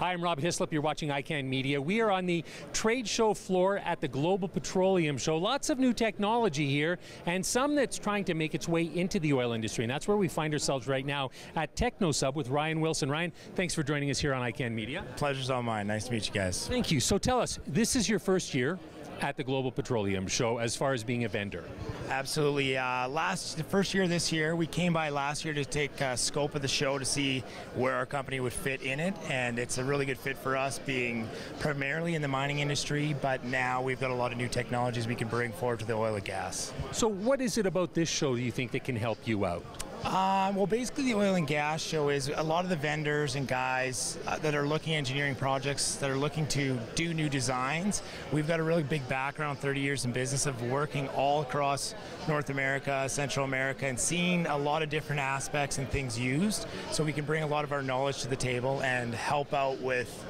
Hi, I'm Rob Hislop. You're watching ICANN Media. We are on the trade show floor at the Global Petroleum Show. Lots of new technology here, and some that's trying to make its way into the oil industry. And that's where we find ourselves right now at Technosub with Ryan Wilson. Ryan, thanks for joining us here on ICANN Media. Pleasure's all mine. Nice to meet you guys. Thank you. So tell us, this is your first year at the Global Petroleum Show as far as being a vendor. Absolutely. The first year this year, we came by last year to take a scope of the show to see where our company would fit in it, and it's a really good fit for us, being primarily in the mining industry, but now we've got a lot of new technologies we can bring forward to the oil and gas. So what is it about this show do you think that can help you out? Well, basically the oil and gas show is a lot of the vendors and guys that are looking at engineering projects, that are looking to do new designs. We've got a really big background, 30 years in business, of working all across North America, Central America, and seeing a lot of different aspects and things used. So we can bring a lot of our knowledge to the table and help out with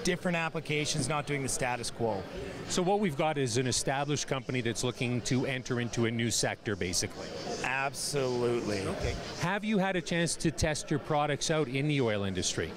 different applications, not doing the status quo. So what we've got is an established company that's looking to enter into a new sector, basically. Absolutely. Okay. Have you had a chance to test your products out in the oil industry?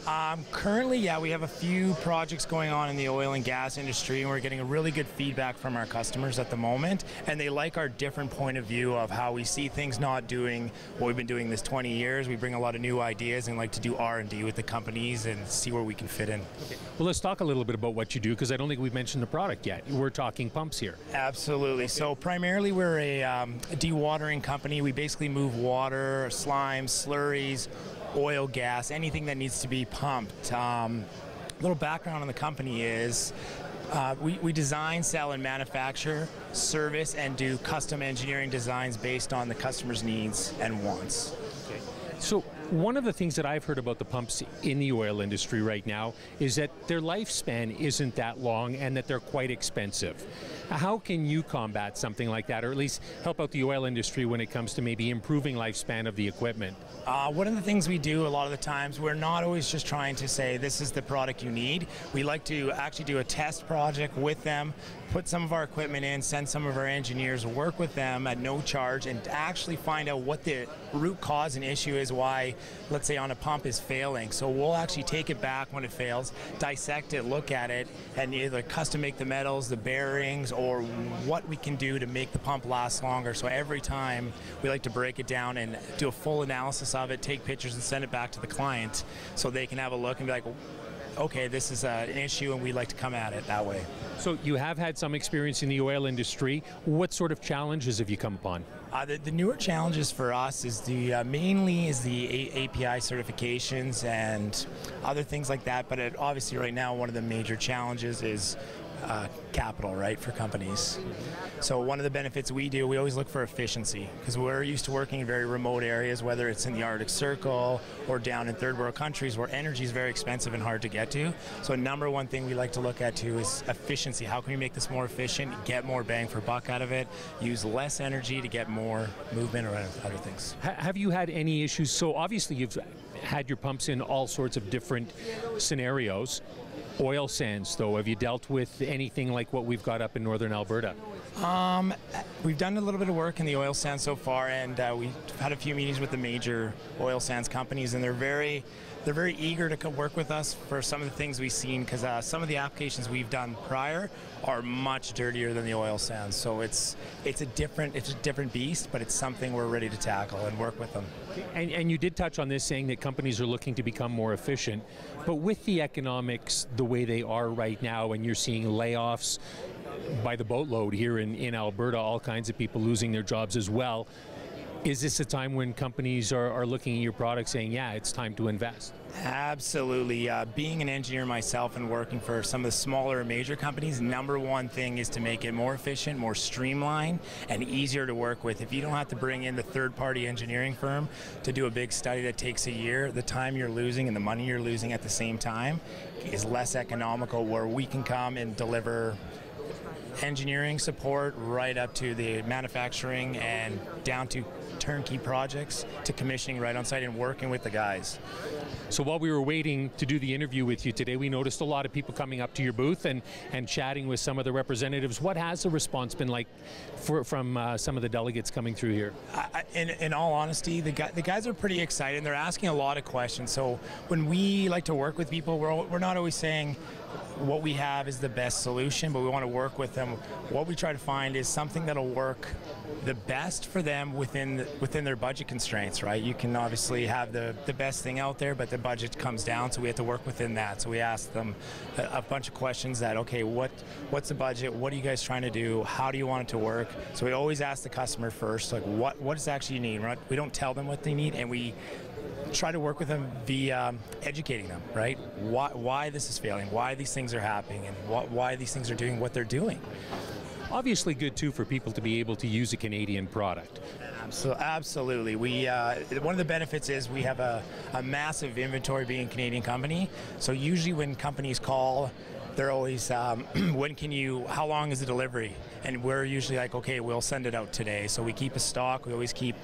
Currently, yeah, we have a few projects going on in the oil and gas industry, and we're getting a really good feedback from our customers at the moment, and they like our different point of view of how we see things, not doing what we've been doing this 20 years. We bring a lot of new ideas and like to do R&D with the companies and see where we can fit in. Okay. Well, let's talk a little bit about what you do, because I don't think we've mentioned the product yet. We're talking pumps here. Absolutely. Okay. So primarily we're a dewatering company. We basically move water, slime, slurries, oil, gas, anything that needs to be pumped. Little background on the company is we design, sell, and manufacture, service, and do custom engineering designs based on the customer's needs and wants. Okay. So one of the things that I've heard about the pumps in the oil industry right now is that their lifespan isn't that long and that they're quite expensive. How can you combat something like that, or at least help out the oil industry when it comes to maybe improving lifespan of the equipment? One of the things we do a lot of the times, we're not always just trying to say this is the product you need. We like to actually do a test project with them, put some of our equipment in, send some of our engineers, work with them at no charge, and actually find out what the root cause and issue is why, let's say, on a pump is failing. So we'll actually take it back when it fails, dissect it, look at it, and either custom make the metals, the bearings, or what we can do to make the pump last longer. So every time we like to break it down and do a full analysis of it, take pictures and send it back to the client so they can have a look and be like, okay, this is an issue, and we like to come at it that way. So you have had some experience in the oil industry. What sort of challenges have you come upon? The newer challenges for us is mainly the API certifications and other things like that. But obviously, right now, one of the major challenges is capital, right, for companies. So one of the benefits we always look for efficiency, because we're used to working in very remote areas, whether it's in the Arctic Circle or down in third world countries where energy is very expensive and hard to get to. So number one thing we like to look at too is efficiency. How can we make this more efficient, get more bang for buck out of it, use less energy to get more movement or other things. Have you had any issues? So obviously you've had your pumps in all sorts of different scenarios. Oil sands, though, have you dealt with anything like what we've got up in northern Alberta? We've done a little bit of work in the oil sands so far, and we've had a few meetings with the major oil sands companies, and they're very eager to work with us for some of the things we've seen, because some of the applications we've done prior are much dirtier than the oil sands. So it's a different beast, but it's something we're ready to tackle and work with them. And you did touch on this, saying that companies are looking to become more efficient, but with the economics the way they are right now, and you're seeing layoffs by the boatload here in Alberta, all kinds of people losing their jobs as well. Is this a time when companies are looking at your product saying, yeah, it's time to invest? Absolutely. Being an engineer myself and working for some of the smaller major companies, number one thing is to make it more efficient, more streamlined, and easier to work with. If you don't have to bring in the third-party engineering firm to do a big study that takes a year, the time you're losing and the money you're losing at the same time is less economical, where we can come and deliver engineering support right up to the manufacturing and down to turnkey projects to commissioning right on site and working with the guys. So while we were waiting to do the interview with you today, we noticed a lot of people coming up to your booth and chatting with some of the representatives. What has the response been like from some of the delegates coming through here? In all honesty, the guys are pretty excited. They're asking a lot of questions. So when we like to work with people, we're not always saying what we have is the best solution, but we want to work with them. What we try to find is something that'll work the best for them within their budget constraints, right? You can obviously have the best thing out there, but the budget comes down, so we have to work within that. So we ask them a bunch of questions that, okay, what's the budget? What are you guys trying to do? How do you want it to work? So we always ask the customer first, like what does actually you need, right? We don't tell them what they need, and we try to work with them via educating them, right? Why this is failing, why these things are happening, and why these things are doing what they're doing. Obviously good too for people to be able to use a Canadian product. So absolutely. One of the benefits is we have a massive inventory being a Canadian company. So usually when companies call, they're always, how long is the delivery? And we're usually like, okay, we'll send it out today. So we keep a stock, we always keep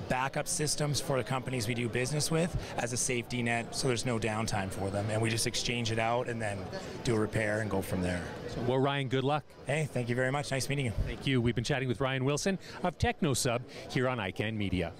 backup systems for the companies we do business with as a safety net, so there's no downtime for them, and we just exchange it out and then do a repair and go from there. Well, Ryan, good luck. Hey, thank you very much. Nice meeting you. Thank you. We've been chatting with Ryan Wilson of Technosub here on ICANN Media.